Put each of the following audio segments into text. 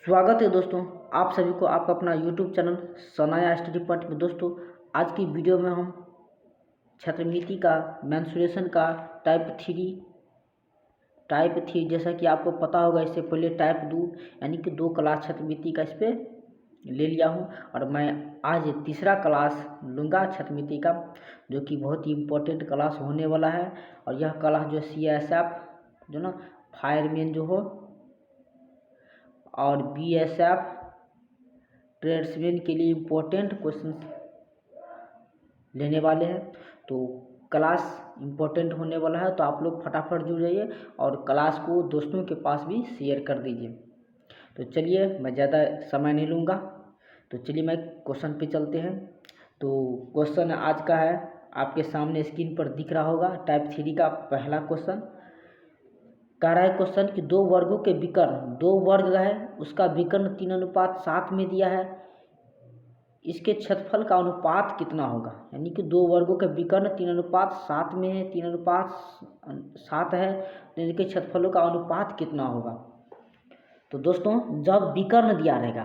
स्वागत है दोस्तों, आप सभी को आपका अपना YouTube channel Sanaya study point में। दोस्तों, आज की वीडियो में हम छात्रवृत्ति का मेंसुरेशन का टाइप थ्री जैसा कि आपको पता होगा, इससे पहले टाइप 2 यानी कि 2 क्लास छात्रवृत्ति का इस पर ले लिया हूं और मैं आज तीसरा क्लास लूँगा छात्रवृत्ति का, जो कि बहुत ही इम्पोर्टेंट क्लास होने वाला है। और यह क्लास जो CSF जो ना फायरमैन जो हो और BSF ट्रेड्समैन के लिए इम्पोर्टेंट क्वेश्चन लेने वाले हैं। तो क्लास इम्पोर्टेंट होने वाला है, तो आप लोग फटाफट जुड़ जाइए और क्लास को दोस्तों के पास भी शेयर कर दीजिए। तो चलिए, मैं ज़्यादा समय नहीं लूँगा, तो चलिए मैं क्वेश्चन पे चलते हैं। तो क्वेश्चन आज का है, आपके सामने स्क्रीन पर दिख रहा होगा, टाइप 3 का पहला क्वेश्चन। कह रहा है क्वेश्चन कि दो वर्गों के विकर्ण, दो वर्ग है, उसका विकर्ण 3:7 में दिया है, इसके क्षेत्रफल का अनुपात कितना होगा। यानी कि दो वर्गों के विकर्ण 3:7 में है, 3:7 है, तो इनके क्षेत्रफलों का अनुपात कितना होगा। तो दोस्तों, जब विकर्ण दिया रहेगा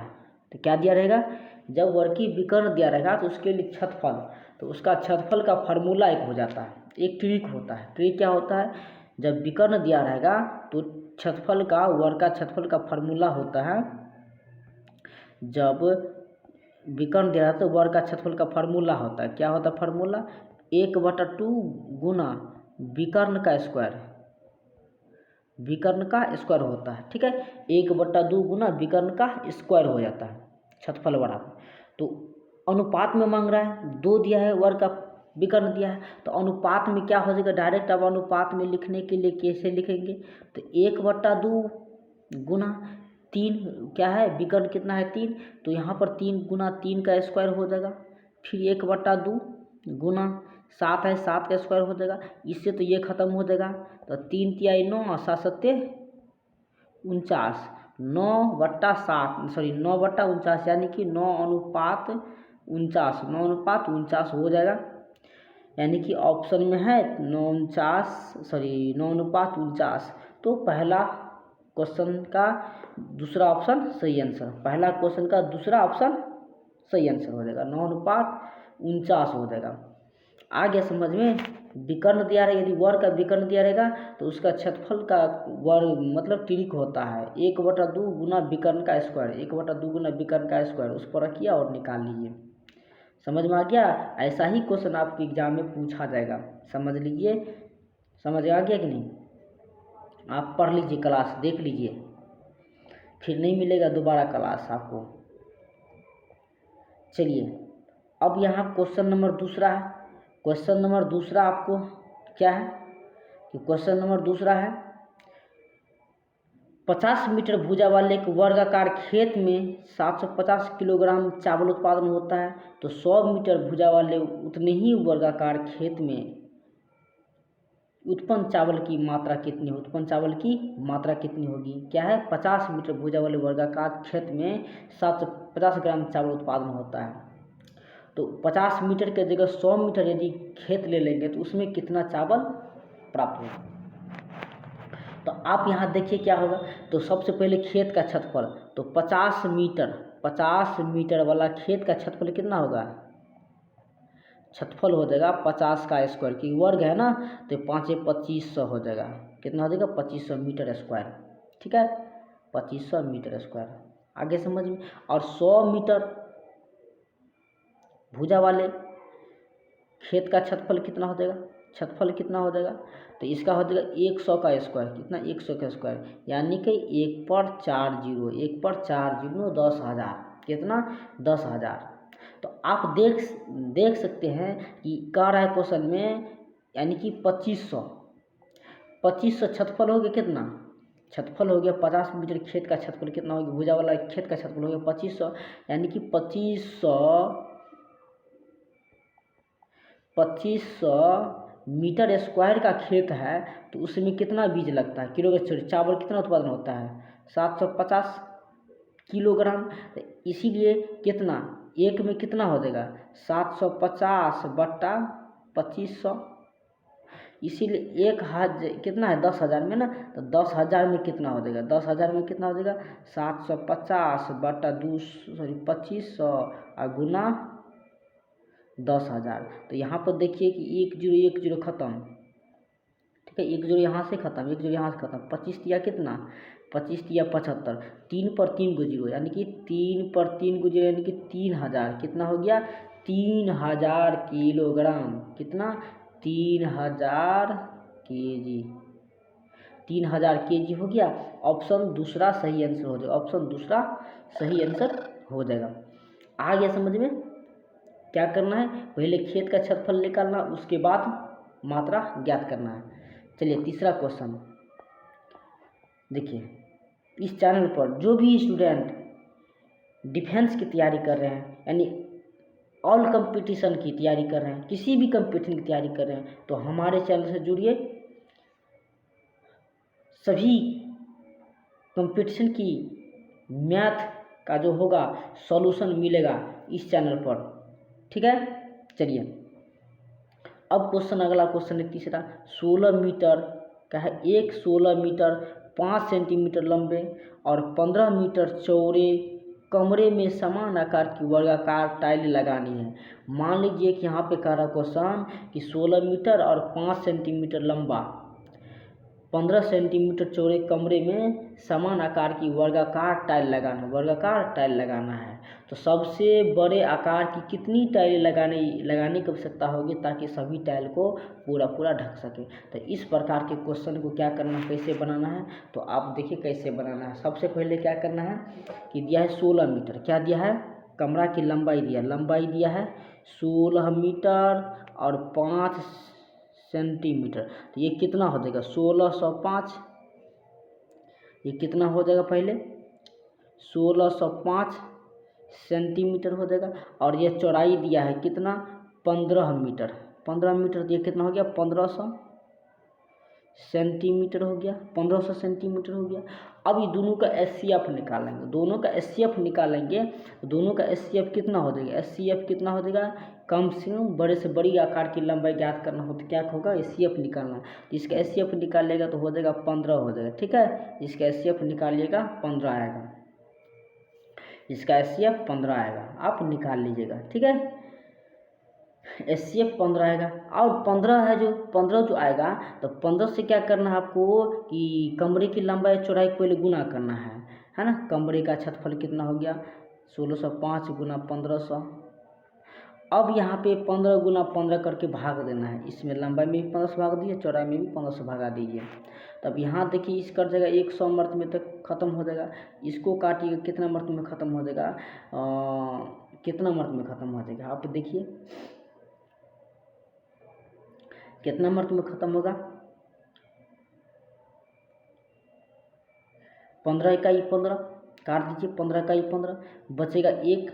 तो क्या दिया रहेगा, जब वर्ग की विकर्ण दिया रहेगा तो उसके लिए क्षेत्रफल, तो उसका क्षेत्रफल का फार्मूला एक हो जाता है, एक ट्रिक होता है। ट्रिक क्या होता है, जब विकर्ण दिया रहेगा तो क्षेत्रफल का, वर्ग का क्षेत्रफल का फार्मूला होता है, जब विकर्ण दिया है तो वर्ग का क्षेत्रफल का फार्मूला होता है, क्या होता है फार्मूला, 1/2 गुना विकर्ण का स्क्वायर, विकर्ण का स्क्वायर होता है। ठीक है, 1/2 गुना विकर्ण का स्क्वायर हो जाता है क्षेत्रफल बराबर। तो अनुपात में मांग रहा है, 2 दिया है, वर्ग का विकर्ण दिया है, तो अनुपात में क्या हो जाएगा, डायरेक्ट अब अनुपात में लिखने के लिए कैसे लिखेंगे, तो 1/2 गुना 3, क्या है विकर्ण कितना है 3, तो यहाँ पर 3 गुना 3 का स्क्वायर हो जाएगा, फिर 1/2 गुना 7 है, 7 का स्क्वायर हो जाएगा, इससे तो ये खत्म हो जाएगा, तो 3 तिहाई 9 और 7 सत्ते 49, 9/7 यानी कि 9:49 हो जाएगा। यानी कि ऑप्शन में है 9:49। तो पहला क्वेश्चन का दूसरा ऑप्शन सही आंसर, पहला क्वेश्चन का दूसरा ऑप्शन सही आंसर हो जाएगा, 9:49 हो जाएगा। आ गया समझ में। विकर्ण दिया रहेगा, यदि वर्ग का विकर्ण दिया रहेगा तो उसका क्षेत्रफल का वर्ग मतलब ट्रिक होता है 1/2 गुना विकर्ण का स्क्वायर, 1/2 गुना विकर्ण का स्क्वायर, उस पर रखिए और निकाल लीजिए। समझ में आ गया। ऐसा ही क्वेश्चन आपके एग्जाम में पूछा जाएगा, समझ लीजिए। समझ आ गया कि नहीं, आप पढ़ लीजिए, क्लास देख लीजिए, फिर नहीं मिलेगा दोबारा क्लास आपको। चलिए, अब यहाँ क्वेश्चन नंबर दूसरा है। क्वेश्चन नंबर दूसरा आपको क्या है कि क्वेश्चन नंबर दूसरा है, 50 मीटर भुजा वाले एक वर्गाकार खेत में 750 किलोग्राम चावल उत्पादन होता है, तो 100 मीटर भुजा वाले उतने ही वर्गाकार खेत में उत्पन्न चावल की मात्रा कितनी हो, उत्पन्न चावल की मात्रा कितनी होगी। क्या है, 50 मीटर भुजा वाले वर्गाकार खेत में 750 ग्राम चावल उत्पादन होता है, तो 50 मीटर के जगह 100 मीटर यदि खेत ले लेंगे तो उसमें कितना चावल प्राप्त होगा। तो आप यहाँ देखिए क्या होगा, तो सबसे पहले खेत का क्षेत्रफल, तो 50 मीटर वाला खेत का क्षेत्रफल कितना होगा, क्षेत्रफल हो जाएगा 50 का स्क्वायर, की वर्ग है ना, तो 5 × 2500 हो जाएगा, कितना हो जाएगा 2500 मीटर स्क्वायर। ठीक है, 2500 मीटर स्क्वायर, आगे समझ में। और 100 मीटर भुजा वाले खेत का क्षेत्रफल कितना हो जाएगा, क्षेत्रफल कितना हो जाएगा, तो इसका हो जाएगा 100 का स्क्वायर, कितना 100 का स्क्वायर, यानी कि 1/4 10,000, कितना 10,000। तो आप देख सकते हैं कि कह रहा है क्वेश्चन में, यानी कि 2500 क्षेत्रफल हो गया, कितना क्षेत्रफल हो गया 50 मीटर खेत का क्षेत्रफल कितना हो गया, भुजा वाला खेत का क्षेत्रफल हो गया 2500, यानी कि 2500 मीटर स्क्वायर का खेत है, तो उसमें कितना बीज लगता है, किलो के चावल कितना उत्पादन होता है 750 किलोग्राम, तो इसीलिए कितना एक में कितना हो जाएगा 750/2500, इसीलिए 1,000 कितना है 10,000 में ना, तो 10,000 में कितना हो जाएगा, 10,000 में कितना हो जाएगा 750 बटा 2500 और गुना 10,000। तो यहाँ पर देखिए कि 1 0 खत्म, ठीक है, 1 0 यहाँ से खत्म, 1 0 यहाँ से खत्म, 25 दिया कितना, 25 दिया 75, 3 पर 3 को 0 यानी कि 3 पर 3 को 0 यानी कि 3,000 कितना हो गया 3,000 किलोग्राम, कितना 3,000 केजी, 3,000 केजी हो गया। ऑप्शन दूसरा सही आंसर हो जाएगा, ऑप्शन दूसरा सही आंसर हो जाएगा। आ गया समझ में? क्या करना है, पहले खेत का क्षेत्रफल निकालना, उसके बाद मात्रा ज्ञात करना है। चलिए तीसरा क्वेश्चन देखिए, इस चैनल पर जो भी स्टूडेंट डिफेंस की तैयारी कर रहे हैं, यानी ऑल कंपटीशन की तैयारी कर रहे हैं, किसी भी कंपटीशन की तैयारी कर रहे हैं, तो हमारे चैनल से जुड़िए। सभी कंपटीशन की मैथ का जो होगा सॉल्यूशन मिलेगा इस चैनल पर, ठीक है। चलिए अब क्वेश्चन, अगला क्वेश्चन है तीसरा, 16 मीटर का है, एक 16 मीटर 5 सेंटीमीटर लंबे और 15 मीटर चौड़े कमरे में समान आकार की वर्गाकार टाइल लगानी है। मान लीजिए कि यहाँ पे कह रहा क्वेश्चन कि 16 मीटर और 5 सेंटीमीटर लंबा 15 सेंटीमीटर चौड़े कमरे में समान आकार की वर्गाकार टाइल लगाना है। तो सबसे बड़े आकार की कितनी टाइलें लगाने की आवश्यकता होगी ताकि सभी टाइल को पूरा ढक सके। तो इस प्रकार के क्वेश्चन को क्या करना है, कैसे बनाना है, तो आप देखिए कैसे बनाना है। सबसे पहले क्या करना है कि दिया है 16 मीटर, क्या दिया है, कमरा की लंबाई दिया है 16 मीटर और 5 सेंटीमीटर। तो ये कितना हो जाएगा 1605, ये कितना हो जाएगा पहले 1605 सेंटीमीटर हो जाएगा। और ये चौड़ाई दिया है कितना 15 मीटर, 15 मीटर, तो ये कितना हो गया 1500 सेंटीमीटर हो गया, 1500 सेंटीमीटर हो गया। अब ये दोनों का एचसीएफ निकालेंगे, दोनों का एचसीएफ कितना हो जाएगा, एचसीएफ कितना हो जाएगा, कम से कम बड़े से बड़ी आकार की लंबाई ज्ञात करना हो तो क्या होगा एचसीएफ निकालना। इसका एचसीएफ निकालिएगा तो हो जाएगा 15 हो जाएगा, ठीक है। इसका एचसीएफ निकालिएगा 15 आएगा, इसका एचसीएफ 15 आएगा, आप निकाल लीजिएगा, ठीक है। एचसीएफ 15 आएगा और 15 है जो 15 जो आएगा, तो 15 से क्या करना है आपको कि कमरे की लंबाई चौड़ाई को पहले गुना करना है ना। कमरे का क्षेत्रफल कितना हो गया 1605 गुना 1500। अब यहाँ पे 15 गुना 15 करके भाग देना है, इसमें लंबाई में भी 1500 भाग दीजिए, चौड़ाई में भी 1500 भगा दीजिए। तब यहाँ देखिए इस कर जाएगा 100 मर्त में तक खत्म हो जाएगा। इसको काटिएगा कितना मर्त में ख़त्म हो जाएगा, कितना मर्त में ख़त्म हो जाएगा, आप देखिए कितना मर्त में ख़त्म होगा, 15 इकाई 15 काट दीजिए, 15 इकाई 15 बचेगा 1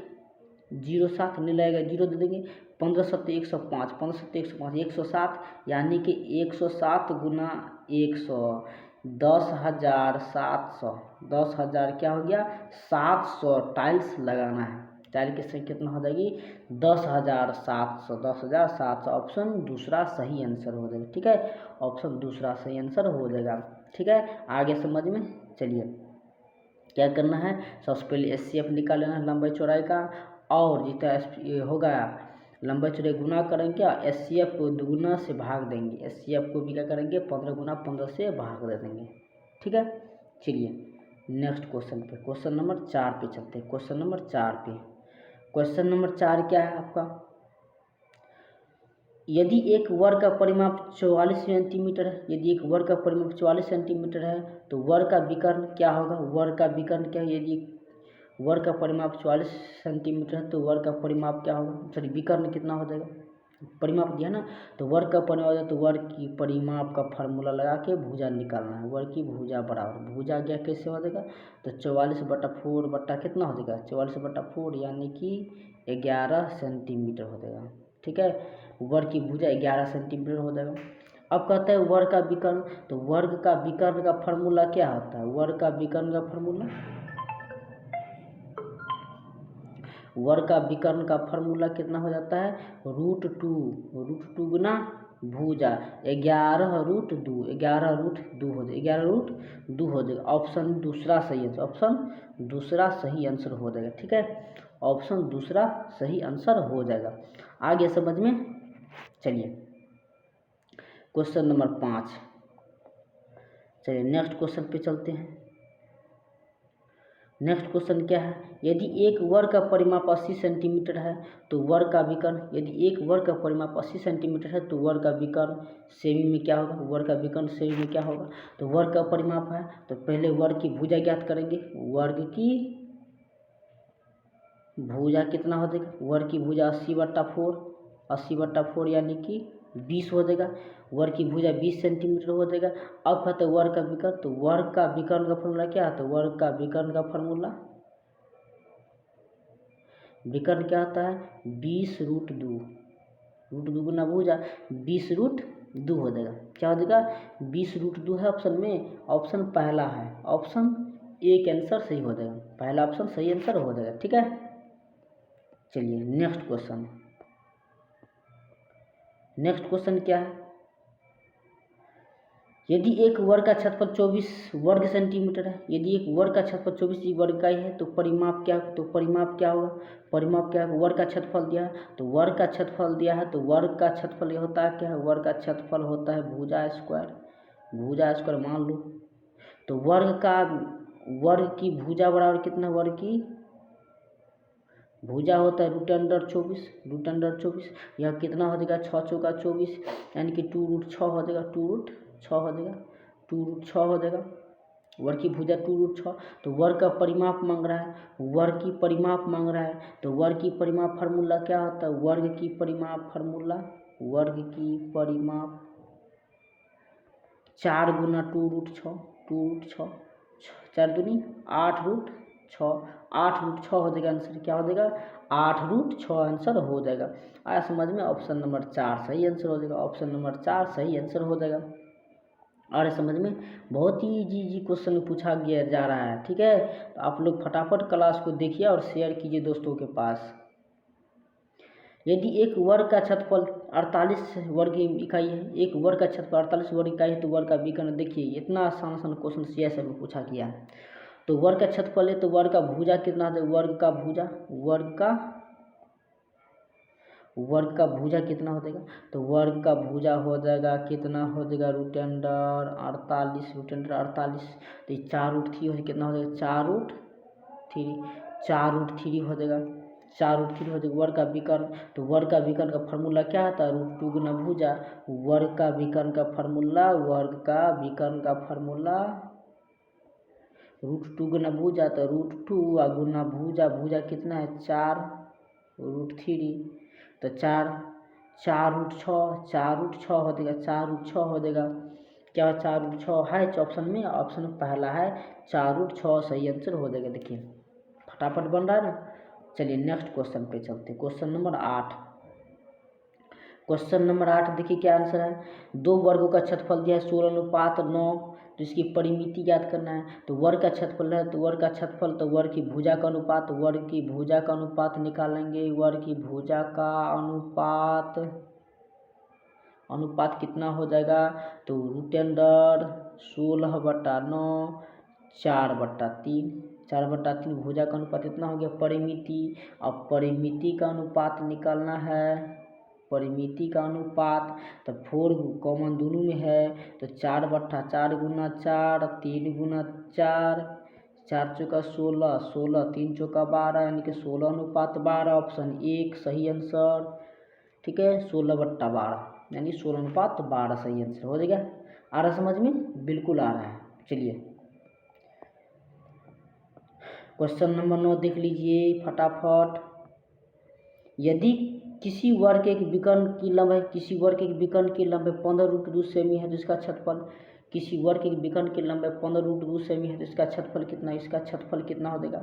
0 7 नहीं लगेगा, 0 दे देंगे, 15 7 105, 15 7 105 107, यानी कि 107 गुना 100 10,700, 10,000 क्या हो गया 700 टाइल्स लगाना है। टाइल की संख्या कितना हो जाएगी 10,700, 10,700। ऑप्शन दूसरा सही आंसर हो जाएगा, ठीक है, ऑप्शन दूसरा सही आंसर हो जाएगा, ठीक है। आगे समझ में चलिए क्या करना है, सबसे पहले एचसीएफ निकाल लेना है लंबाई चौड़ाई का, और जितना होगा लंबाई चौड़ाई गुना करेंगे और एचसीएफ को दुगुना से भाग देंगे, एचसीएफ को भी क्या करेंगे 15 गुना 15 से भाग दे देंगे, ठीक है। चलिए नेक्स्ट क्वेश्चन पे, क्वेश्चन नंबर 4 पे चलते हैं। क्वेश्चन नंबर 4 पे, क्वेश्चन नंबर 4 क्या है आपका, यदि एक वर्ग का परिमाप 44 सेंटीमीटर है, यदि एक वर्ग का परिमाप 44 सेंटीमीटर है तो वर्ग का विकर्ण क्या होगा, वर्ग का विकर्ण क्या है, यदि वर्ग का परिमाप 44 सेंटीमीटर है तो वर्ग का परिमाप क्या होगा, सॉरी विकर्ण कितना हो जाएगा, परिमाप दिया ना, तो वर्ग का परिमाप हो जाए तो वर्ग की परिमाप का फार्मूला लगा के भुजा निकालना है, वर्ग की भुजा बराबर, भुजा गया कैसे हो जाएगा, तो 44/4 बट्टा कितना हो जाएगा 44/4 यानी कि 11 सेंटीमीटर हो जाएगा, ठीक है। वर्ग की भुजा 11 सेंटीमीटर हो जाएगा। अब कहते हैं वर्ग का विकर्ण, तो वर्ग का विकर्ण का फार्मूला क्या होता है, वर्ग का विकर्ण का फार्मूला, वर्ग का विकर्ण का फार्मूला कितना हो जाता है √2 गुना भुजा 11√2, 11√2 हो जाएगा, 11√2 हो जाएगा। ऑप्शन दूसरा सही आंसर, ऑप्शन दूसरा सही आंसर हो जाएगा। ठीक है, ऑप्शन दूसरा सही आंसर हो जाएगा। आगे समझ में। चलिए क्वेश्चन नंबर 5। चलिए नेक्स्ट क्वेश्चन पे चलते हैं। नेक्स्ट क्वेश्चन क्या है, यदि एक वर्ग का परिमाप 80 सेंटीमीटर है तो वर्ग का विकर्ण, यदि एक वर्ग का परिमाप 80 सेंटीमीटर है तो वर्ग का विकर्ण सेमी में क्या होगा, वर्ग का विकर्ण सेमी में क्या होगा। तो वर्ग का परिमाप है तो पहले वर्ग की भुजा ज्ञात करेंगे। वर्ग की भुजा कितना हो जाएगा, वर्ग की भुजा 80/4, 80/4 यानी कि 20 हो जाएगा। वर्ग की भुजा 20 सेंटीमीटर हो जाएगा। अब कहते हैं वर्ग का विकर्ण, तो वर्ग का विकर्ण का फॉर्मूला क्या है, तो वर्ग का विकर्ण का फॉर्मूला, विकर्ण क्या होता है 20√2, √2 गुना भुजा 20√2 हो जाएगा। क्या हो जाएगा 20√2 है ऑप्शन में, ऑप्शन पहला है, ऑप्शन एक आंसर सही हो जाएगा, पहला ऑप्शन सही आंसर हो जाएगा। ठीक है, चलिए नेक्स्ट क्वेश्चन। नेक्स्ट क्वेश्चन क्या है, यदि एक वर्ग का क्षेत्रफल 24 वर्ग सेंटीमीटर है, यदि एक वर्ग का क्षेत्रफल 24 वर्ग इकाई है तो परिमाप क्या, तो परिमाप क्या होगा, परिमाप क्या है, वर्ग का क्षेत्रफल दिया है तो वर्ग का क्षेत्रफल दिया है तो वर्ग का क्षेत्रफल ये होता है क्या है, वर्ग का क्षेत्रफल होता है भुजा स्क्वायर, भुजा स्क्वायर मान लो। तो वर्ग की भुजा बराबर कितना, वर्ग की भुजा होता है √24, √24 यह कितना हो जाएगा 6 चौका 24 यानी कि 2√6 हो जाएगा, 2√6 हो जाएगा, 2√6 हो जाएगा। वर्ग की भुजा 2√6। तो वर्ग का परिमाप मांग रहा है, वर्ग की परिमाप मांग रहा है तो वर्ग की परिमाप फार्मूला क्या होता है, वर्ग की परिमाप फार्मूला, वर्ग की परिमाप 4 गुना 2√6, 2√6, 4 दूनी 8√6, 8√6 हो जाएगा आंसर, क्या हो जाएगा 8√6 आंसर हो जाएगा। आया समझ में, ऑप्शन नंबर 4 सही आंसर हो जाएगा, ऑप्शन नंबर 4 सही आंसर हो जाएगा। और समझ में, बहुत ही इजी क्वेश्चन पूछा गया जा रहा है। ठीक है, तो आप लोग फटाफट क्लास को देखिए और शेयर कीजिए दोस्तों के पास। यदि एक वर्ग का क्षेत्रफल 48 वर्ग इकाई है, एक वर्ग का क्षेत्रफल 48 वर्ग इकाई है तो वर्ग का विकर्ण, देखिए इतना आसान आसान क्वेश्चन सीएसएफ में पूछा गया है। तो वर्ग का क्षेत्रफल है तो वर्ग का भुजा कितना है, वर्ग का भुजा, वर्ग का भुजा कितना हो जाएगा, तो वर्ग का भुजा हो जाएगा कितना हो जाएगा √48, √48 तो 4√3 हो, कितना हो जाएगा 4√3, 4√3 हो जाएगा, 4√3 हो जाएगा। वर्ग का विकर्ण, तो वर्ग का विकर्ण का फार्मूला क्या आता है √2 गुना भुजा, वर्ग का विकर्ण का फार्मूला, वर्ग का विकर्ण का फार्मूला √2 गुना भुजा, तो √2 गुना भुजा, भुजा कितना है 4√3 तो 4√6, 4√6 हो जाएगा, 4√6 हो जाएगा। क्या 4√6 है ऑप्शन में, ऑप्शन पहला है 4√6 सही आंसर हो जाएगा। देखिए फटाफट बन रहा है ना। चलिए नेक्स्ट क्वेश्चन पे चलते हैं, क्वेश्चन नंबर 8। क्वेश्चन नंबर 8 देखिए क्या आंसर है, दो वर्गों का क्षेत्रफल दिया है 16:9, तो इसकी परिमिति याद करना है। तो वर्ग का क्षेत्रफल है तो वर्ग का क्षेत्रफल, तो वर्ग की भुजा का अनुपात, वर्ग की भुजा का अनुपात निकालेंगे, वर्ग की भुजा का अनुपात, अनुपात कितना हो जाएगा, तो √16/9, 4/3, 4/3 भुजा का अनुपात इतना हो गया परिमिति। अब परिमिति का अनुपात निकालना है, परिमिति का अनुपात, तो 4 कॉमन दोनों में है तो 4/4 गुना 4, 3 गुना 4, 4 चौका 16, 16 3 चौका 12 यानी कि 16:12, ऑप्शन 1 सही आंसर। ठीक है, 16/12 यानी 16:12 सही आंसर हो जाएगा। आ रहा समझ में, बिल्कुल आ रहा है। चलिए क्वेश्चन नंबर 9 देख लीजिए फटाफट। यदि किसी वर्ग के विकर्ण की लंबाई, किसी वर्ग के विकर्ण की लंबाई 15√2 सेमी है तो इसका क्षेत्रफल, किसी वर्ग के विकर्ण की लंबाई 15√2 सेमी है तो इसका क्षेत्रफल कितना, इसका क्षेत्रफल कितना हो जाएगा,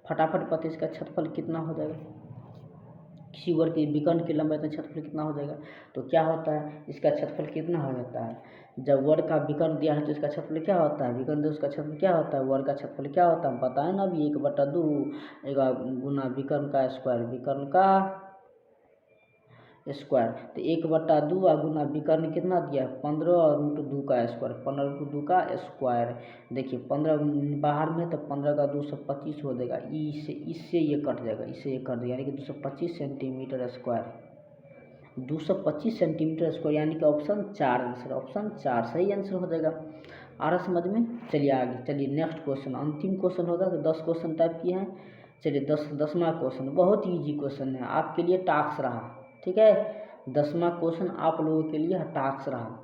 फटाफट पता इसका क्षेत्रफल कितना हो जाएगा। किसी वर्ग के विकर्ण की लंबाई का क्षेत्रफल कितना हो जाएगा, तो क्या होता है इसका क्षेत्रफल कितना हो जाता है, जब वर्ग का विकर्ण दिया है तो इसका क्षेत्रफल क्या होता है, विकर्ण उसका क्षेत्रफल क्या होता है, वर्ग का क्षेत्रफल क्या होता है, हम बताएं ना अभी 1/2 गुना विकर्ण का स्क्वायर, विकर्ण का स्क्वायर। तो 1/2 गुना विकर्ण कितना दिया है 15 और √2 का स्क्वायर, 15√2 का स्क्वायर। देखिए 15 बाहर में तो 15 का 225 हो जाएगा, इससे ये कट जाएगा, इससे ये कट जाएगा, यानी कि 225 सेंटीमीटर स्क्वायर, 225 सेंटीमीटर स्क्वायर, यानी कि ऑप्शन 4 आंसर, ऑप्शन 4 सही आंसर हो जाएगा। आ रहा समझ में। चलिए आगे, चलिए नेक्स्ट क्वेश्चन, अंतिम क्वेश्चन होगा कि 10 क्वेश्चन टाइप किए हैं। चलिए 10वां क्वेश्चन बहुत ईजी क्वेश्चन है, आपके लिए टास्क रहा, ठीक है। 10वां क्वेश्चन आप लोगों के लिए टास्क रहा।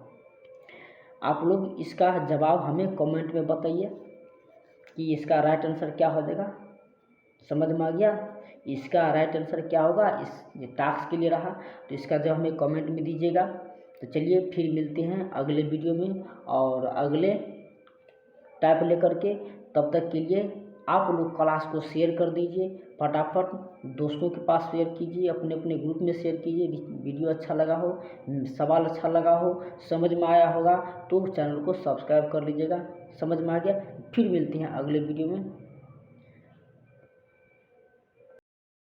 आप लोग इसका जवाब हमें कमेंट में बताइए कि इसका राइट आंसर क्या हो जाएगा। समझ में आ गया, इसका राइट आंसर क्या होगा, ये टास्क के लिए रहा, तो इसका जवाब हमें कमेंट में दीजिएगा। तो चलिए फिर मिलते हैं अगले वीडियो में और अगले टाइप लेकर के। तब तक के लिए आप लोग क्लास को शेयर कर दीजिए, फटाफट दोस्तों के पास शेयर कीजिए, अपने अपने ग्रुप में शेयर कीजिए। वीडियो अच्छा लगा हो, सवाल अच्छा लगा हो, समझ में आया होगा तो चैनल को सब्सक्राइब कर लीजिएगा। समझ में आ गया, फिर मिलते हैं अगले वीडियो में।